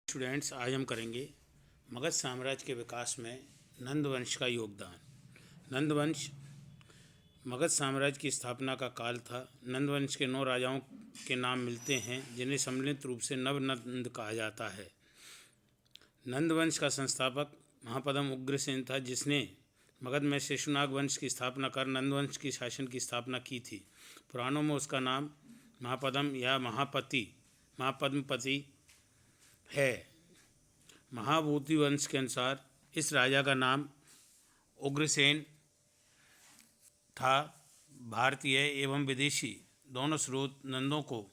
Students, आज हम करेंगे मगध साम्राज्य के विकास में नंद वंश का योगदान। नंद वंश मगध साम्राज्य की स्थापना का काल था। नंद वंश के 9 राजाओं के नाम मिलते हैं जिन्हें सम्मिलित रूप से नवनंद कहा जाता है। नंद वंश का संस्थापक महापद्म उग्रसेन था, जिसने मगध में शिशुनाग वंश की स्थापना कर नंद वंश की शासन की स्थापना की थी। पुराणों में उसका नाम महापद्म या महापद्मपति है। महाभूति वंश के अनुसार इस राजा का नाम उग्रसेन था। भारतीय एवं विदेशी दोनों स्रोत नंदों को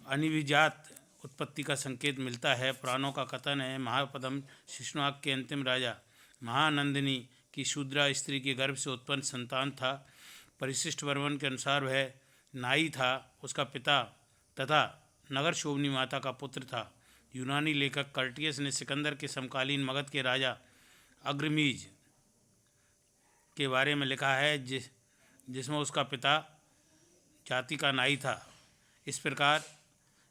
अनिभिजात उत्पत्ति का संकेत मिलता है। पुराणों का कथन है महापद्म शिशुनाग के अंतिम राजा महानंदिनी की शूद्रा स्त्री के गर्भ से उत्पन्न संतान था। परिशिष्ट वर्मन के अनुसार वह नाई था। उसका पिता तथा नगर शोभनी माता का पुत्र था। यूनानी लेखक कर्टियस ने सिकंदर के समकालीन मगध के राजा अग्रमीज के बारे में लिखा है, जिसमें उसका पिता जाति का नाई था। इस प्रकार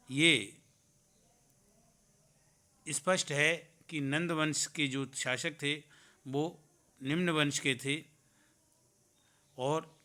ये स्पष्ट है कि नंद वंश के जो शासक थे वो निम्न वंश के थे, और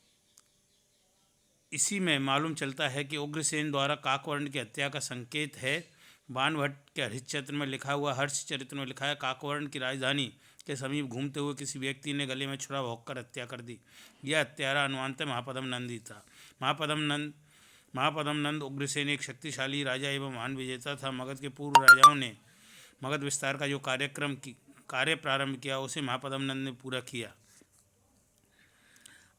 इसी में मालूम चलता है कि उग्रसेन द्वारा काकवर्ण की हत्या का संकेत है। बाणभट्ट के हरिश्चंद्र में लिखा हुआ हर्षचरित्र में लिखा है, काकवर्ण की राजधानी के समीप घूमते हुए किसी व्यक्ति ने गले में छुरा भोंककर हत्या कर दी। यह हत्यारा अनुमानतः महापद्म नंद ही था। महापद्म नंद उग्रसेन एक शक्तिशाली राजा एवं महान विजेता था। मगध के पूर्व राजाओं ने मगध विस्तार का जो कार्य प्रारंभ किया उसे महापद्म नंद ने पूरा किया।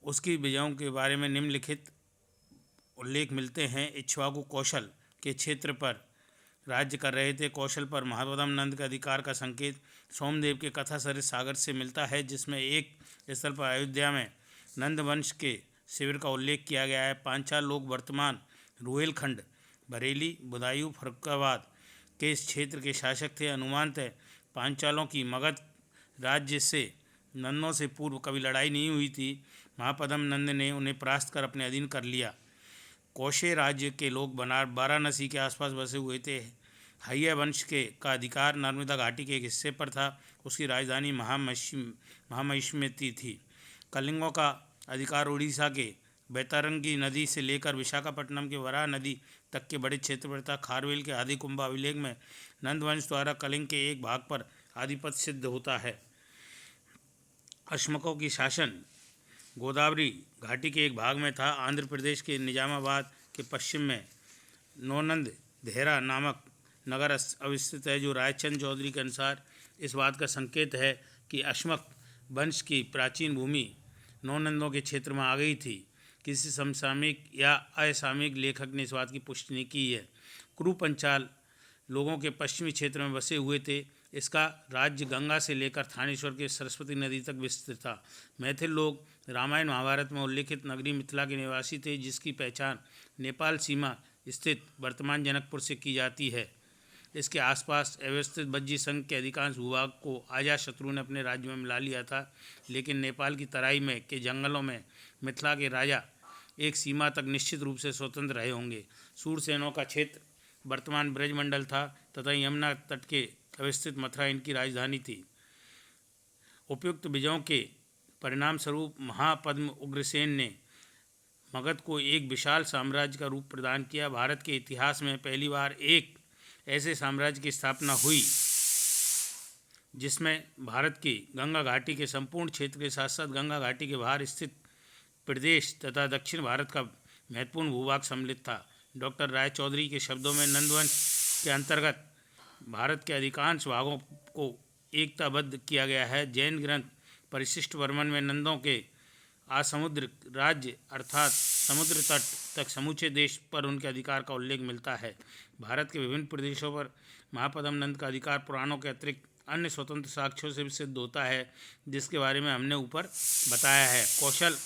उसकी विजयों के बारे में निम्नलिखित उल्लेख मिलते हैं। इक्ष्वाकु कौशल के क्षेत्र पर राज्य कर रहे थे। कौशल पर महापद्म नंद के अधिकार का संकेत सोमदेव के कथा सरित सागर से मिलता है, जिसमें एक स्थल पर अयोध्या में नंद वंश के शिविर का उल्लेख किया गया है। पांचाल लोग वर्तमान रुहेलखंड, बरेली, बदायूं, फर्रुखाबाद के इस क्षेत्र के शासक थे। अनुमानतः पांचालों की मगध राज्य से नंदों से पूर्व कभी लड़ाई नहीं हुई थी। महापद्म नंद ने उन्हें परास्त कर अपने अधीन कर लिया। कौशे राज्य के लोग वाराणसी के आसपास बसे हुए थे। हैया वंश का अधिकार नर्मदा घाटी के एक हिस्से पर था। उसकी राजधानी महामहिष्मती थी। कलिंगों का अधिकार उड़ीसा के बैतरंगी नदी से लेकर विशाखापट्टनम के वराह नदी तक के बड़े क्षेत्र पर था। खारवेल के आदिकुंभा अभिलेख में नंदवंश द्वारा कलिंग के एक भाग पर आधिपत्य सिद्ध होता है। अश्मकों की शासन गोदावरी घाटी के एक भाग में था। आंध्र प्रदेश के निजामाबाद के पश्चिम में नौनंद धेरा नामक नगर अवस्थित है, जो रायचंद चौधरी के अनुसार इस बात का संकेत है कि अश्मक वंश की प्राचीन भूमि नौनंदों के क्षेत्र में आ गई थी। किसी समसामयिक या असामयिक लेखक ने इस बात की पुष्टि नहीं की है। कुरु पंचाल लोगों के पश्चिमी क्षेत्र में बसे हुए थे। इसका राज्य गंगा से लेकर थानेश्वर के सरस्वती नदी तक विस्तृत था। मैथिल लोग रामायण महाभारत में उल्लेखित नगरी मिथिला के निवासी थे, जिसकी पहचान नेपाल सीमा स्थित वर्तमान जनकपुर से की जाती है। इसके आसपास अव्यवस्थित बज्जी संघ के अधिकांश भूभाग को अजातशत्रु ने अपने राज्य में मिला लिया था, लेकिन नेपाल की तराई में के जंगलों में मिथिला के राजा एक सीमा तक निश्चित रूप से स्वतंत्र रहे होंगे। सूरसेनों का क्षेत्र वर्तमान ब्रजमंडल था तथा यमुना तट के अवस्थित मथुरा इनकी राजधानी थी। उपयुक्त विजयों के परिणाम स्वरूप महापद्म उग्रसेन ने मगध को एक विशाल साम्राज्य का रूप प्रदान किया। भारत के इतिहास में पहली बार एक ऐसे साम्राज्य की स्थापना हुई जिसमें भारत की गंगा घाटी के संपूर्ण क्षेत्र के साथ साथ गंगा घाटी के बाहर स्थित प्रदेश तथा दक्षिण भारत का महत्वपूर्ण भूभाग सम्मिलित था। डॉक्टर राय चौधरी के शब्दों में नंदवंश के अंतर्गत भारत के अधिकांश भागों को एकताबद्ध किया गया है। जैन ग्रंथ परिशिष्ट वर्मन में नंदों के आसमुद्र राज्य अर्थात समुद्र तट तक समूचे देश पर उनके अधिकार का उल्लेख मिलता है। भारत के विभिन्न प्रदेशों पर महापद्म नंद का अधिकार पुराणों के अतिरिक्त अन्य स्वतंत्र साक्ष्यों से भी सिद्ध होता है, जिसके बारे में हमने ऊपर बताया है। कौशल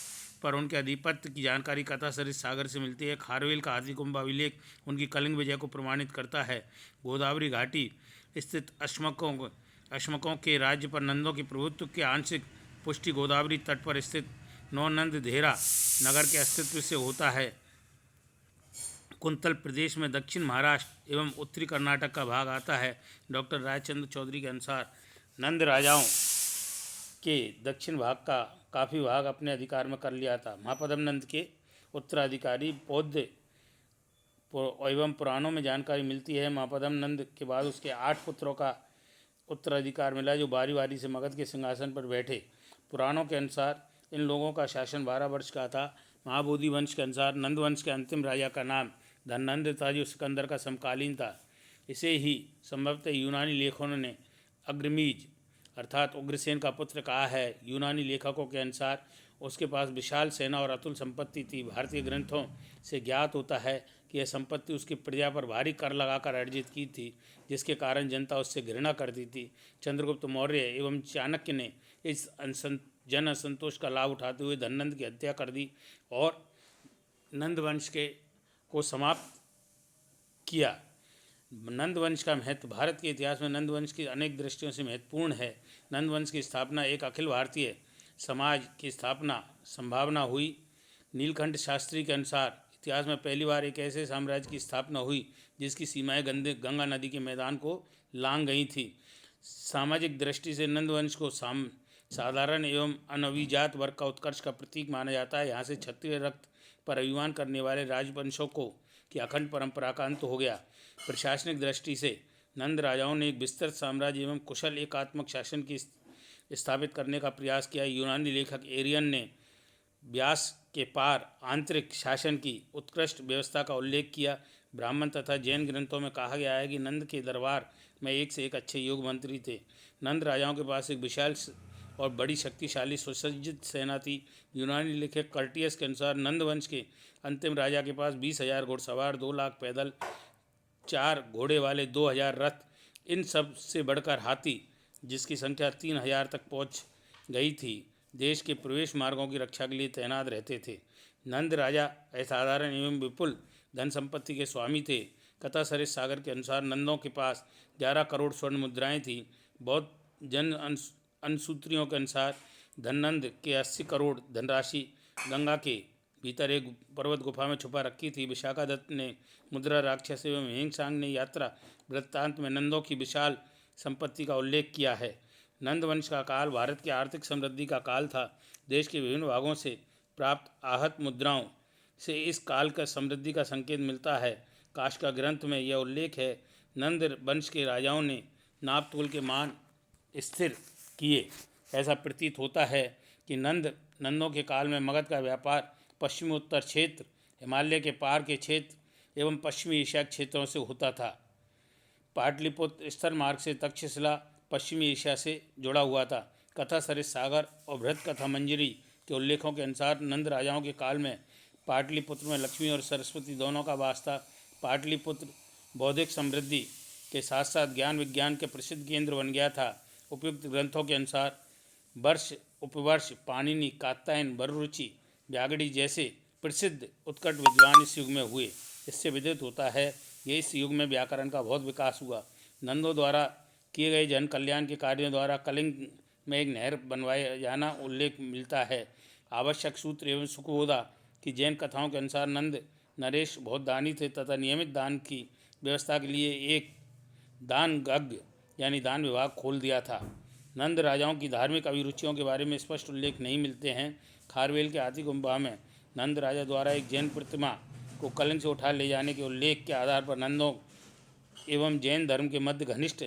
पर उनके आधिपत्य की जानकारी कथा सरित सागर से मिलती है। खारवेल का आदिकुंभा अभिलेख उनकी कलिंग विजय को प्रमाणित करता है। गोदावरी घाटी स्थित अश्मकों के राज्य पर नंदों के प्रभुत्व की आंशिक पुष्टि गोदावरी तट पर स्थित नौनंद धेरा नगर के अस्तित्व से होता है। कुंतल प्रदेश में दक्षिण महाराष्ट्र एवं उत्तरी कर्नाटक का भाग आता है। डॉक्टर रायचंद्र चौधरी के अनुसार नंद राजाओं के दक्षिण भाग का काफ़ी भाग अपने अधिकार में कर लिया था। महापद्म नंद के उत्तराधिकारी बौद्ध एवं पुराणों में जानकारी मिलती है। महापद्म नंद के बाद उसके 8 पुत्रों का उत्तराधिकार मिला, जो बारी बारी से मगध के सिंहासन पर बैठे। पुराणों के अनुसार इन लोगों का शासन 12 वर्ष का था। महाबोधि वंश के अनुसार नंद वंश के अंतिम राजा का नाम धननंद था, जो सिकंदर का समकालीन था। इसे ही संभवतः यूनानी लेखकों ने अग्रमीज अर्थात उग्रसेन का पुत्र कहा है। यूनानी लेखकों के अनुसार उसके पास विशाल सेना और अतुल संपत्ति थी। भारतीय ग्रंथों से ज्ञात होता है कि यह संपत्ति उसकी प्रजा पर भारी कर लगाकर अर्जित की थी, जिसके कारण जनता उससे घृणा करती थी। चंद्रगुप्त मौर्य एवं चाणक्य ने इस जन असंतोष का लाभ उठाते हुए धननंद की हत्या कर दी और नंद वंश को समाप्त किया। नंद वंश का महत्व भारत के इतिहास में नंद वंश की अनेक दृष्टियों से महत्वपूर्ण है। नंद वंश की स्थापना एक अखिल भारतीय समाज की स्थापना संभावना हुई। नीलकंठ शास्त्री के अनुसार इतिहास में पहली बार एक ऐसे साम्राज्य की स्थापना हुई जिसकी सीमाएं गंगा नदी के मैदान को लांघ गई थी। सामाजिक दृष्टि से नंद वंश को साधारण एवं अनभिजात वर्ग का उत्कर्ष का प्रतीक माना जाता है। यहाँ से क्षत्रिय रक्त पर अभिमान करने वाले राजवंशों की अखंड परंपरा का अंत हो गया। प्रशासनिक दृष्टि से नंद राजाओं ने एक विस्तृत साम्राज्य एवं कुशल एकात्मक शासन की स्थापित करने का प्रयास किया। यूनानी लेखक एरियन ने व्यास के पार आंतरिक शासन की उत्कृष्ट व्यवस्था का उल्लेख किया। ब्राह्मण तथा जैन ग्रंथों में कहा गया है कि नंद के दरबार में एक से एक अच्छे योग मंत्री थे। नंद राजाओं के पास एक विशाल और बड़ी शक्तिशाली सुसज्जित सेना थी। यूनानी लेखक कर्टियस के अनुसार नंद वंश के अंतिम राजा के पास 20,000 घुड़सवार, 2 लाख पैदल, 4 घोड़े वाले 2,000 रथ, इन सब से बढ़कर हाथी जिसकी संख्या 3,000 तक पहुंच गई थी, देश के प्रवेश मार्गों की रक्षा के लिए तैनात रहते थे। नंद राजा असाधारण एवं विपुल धन संपत्ति के स्वामी थे। कथा सरिस सागर के अनुसार नंदों के पास 11 करोड़ स्वर्ण मुद्राएं थीं। बौद्ध जन अनुसूत्रियों के अनुसार धननंद के 80 करोड़ धनराशि गंगा के भीतर एक पर्वत गुफा में छुपा रखी थी। विशाखादत्त ने मुद्रा राक्षस एवं हेंगसांग ने यात्रा वृत्तांत में नंदों की विशाल संपत्ति का उल्लेख किया है। नंद वंश का काल भारत की आर्थिक समृद्धि का काल था। देश के विभिन्न भागों से प्राप्त आहत मुद्राओं से इस काल का समृद्धि का संकेत मिलता है। काशिका ग्रंथ में यह उल्लेख है, नंद वंश के राजाओं ने नाप तोल के मान स्थिर किए। ऐसा प्रतीत होता है कि नंदों के काल में मगध का व्यापार पश्चिमी उत्तर क्षेत्र, हिमालय के पार के क्षेत्र एवं पश्चिमी एशिया क्षेत्रों से होता था। पाटलिपुत्र स्तर मार्ग से तक्षशिला पश्चिमी एशिया से जुड़ा हुआ था। कथा सरिस सागर और बृहत कथा मंजरी के उल्लेखों के अनुसार नंद राजाओं के काल में पाटलिपुत्र में लक्ष्मी और सरस्वती दोनों का वास था। पाटलिपुत्र बौद्धिक समृद्धि के साथ साथ ज्ञान विज्ञान के प्रसिद्ध केंद्र बन गया था। उपयुक्त ग्रंथों के अनुसार वर्ष, उपवर्ष, पाणिनि, कात्यायन, वरुरुचि, व्यागड़ी जैसे प्रसिद्ध उत्कट विद्वान इस युग में हुए। इससे विदित होता है कि इस युग में व्याकरण का बहुत विकास हुआ। नंदों द्वारा किए गए जन कल्याण के कार्यों द्वारा कलिंग में एक नहर बनवाए जाना उल्लेख मिलता है। आवश्यक सूत्र एवं सुखबोधा की जैन कथाओं के अनुसार नंद नरेश बहुत दानी थे तथा नियमित दान की व्यवस्था के लिए एक दान गग यानी दान विभाग खोल दिया था। नंद राजाओं की धार्मिक अभिरुचियों के बारे में स्पष्ट उल्लेख नहीं मिलते हैं। खारवेल के हाथी गुम्बा में नंद राजा द्वारा एक जैन प्रतिमा को कलिंग से उठा ले जाने के उल्लेख के आधार पर नंदों एवं जैन धर्म के मध्य घनिष्ठ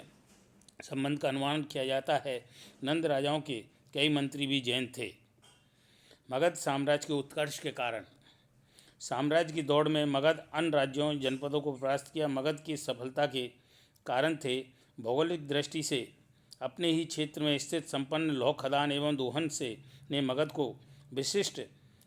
संबंध का अनुमान किया जाता है। नंद राजाओं के कई मंत्री भी जैन थे। मगध साम्राज्य के उत्कर्ष के कारण साम्राज्य की दौड़ में मगध अन्य राज्यों जनपदों को परास्त किया। मगध की सफलता के कारण थे भौगोलिक दृष्टि से अपने ही क्षेत्र में स्थित संपन्न लौह खदान एवं दोहन से ने मगध को विशिष्ट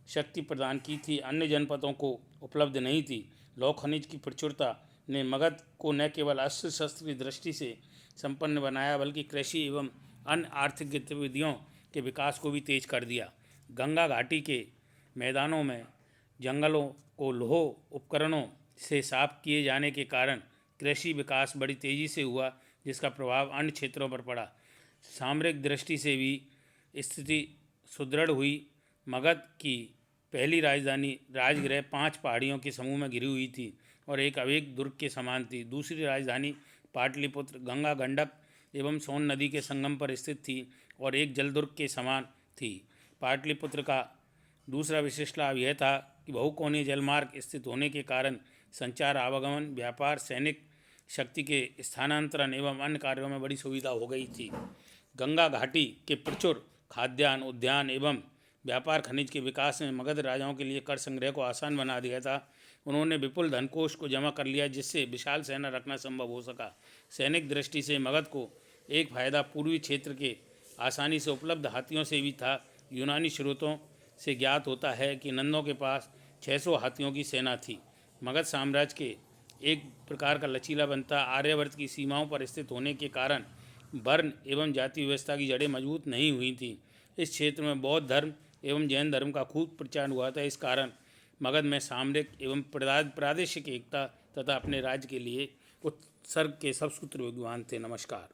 शक्ति प्रदान की थी, अन्य जनपदों को उपलब्ध नहीं थी। लौह खनिज की प्रचुरता ने मगध को न केवल अस्त्र शस्त्र की दृष्टि से संपन्न बनाया बल्कि कृषि एवं अन्य आर्थिक गतिविधियों के विकास को भी तेज कर दिया। गंगा घाटी के मैदानों में जंगलों को लौह उपकरणों से साफ किए जाने के कारण कृषि विकास बड़ी तेज़ी से हुआ, जिसका प्रभाव अन्य क्षेत्रों पर पड़ा। सामरिक दृष्टि से भी स्थिति सुदृढ़ हुई। मगध की पहली राजधानी राजगृह 5 पहाड़ियों के समूह में घिरी हुई थी। और एक अवेग दुर्ग के समान थी। दूसरी राजधानी पाटलिपुत्र गंगा, गंडक एवं सोन नदी के संगम पर स्थित थी और एक जलदुर्ग के समान थी। पाटलिपुत्र का दूसरा विशिष्ट लाभ यह था कि बहुकोणीय जलमार्ग स्थित होने के कारण संचार, आवागमन, व्यापार, सैनिक शक्ति के स्थानांतरण एवं अन्य कार्यों में बड़ी सुविधा हो गई थी। गंगा घाटी के प्रचुर खाद्यान्न, उद्यान एवं व्यापार खनिज के विकास ने मगध राजाओं के लिए कर संग्रह को आसान बना दिया था। उन्होंने विपुल धनकोष को जमा कर लिया, जिससे विशाल सेना रखना संभव हो सका। सैनिक दृष्टि से मगध को एक फायदा पूर्वी क्षेत्र के आसानी से उपलब्ध हाथियों से भी था। यूनानी स्रोतों से ज्ञात होता है कि नंदों के पास 600 हाथियों की सेना थी। मगध साम्राज्य के एक प्रकार का लचीला बनता आर्यावर्त की सीमाओं पर स्थित होने के कारण वर्ण एवं जाति व्यवस्था की जड़ें मजबूत नहीं हुई थी। इस क्षेत्र में बौद्ध धर्म एवं जैन धर्म का खूब प्रचार हुआ था। इस कारण मगध में सामरिक एवं प्रादेशिक एकता तथा अपने राज्य के लिए उत्सर्ग के सब सूत्र विद्वान थे। नमस्कार।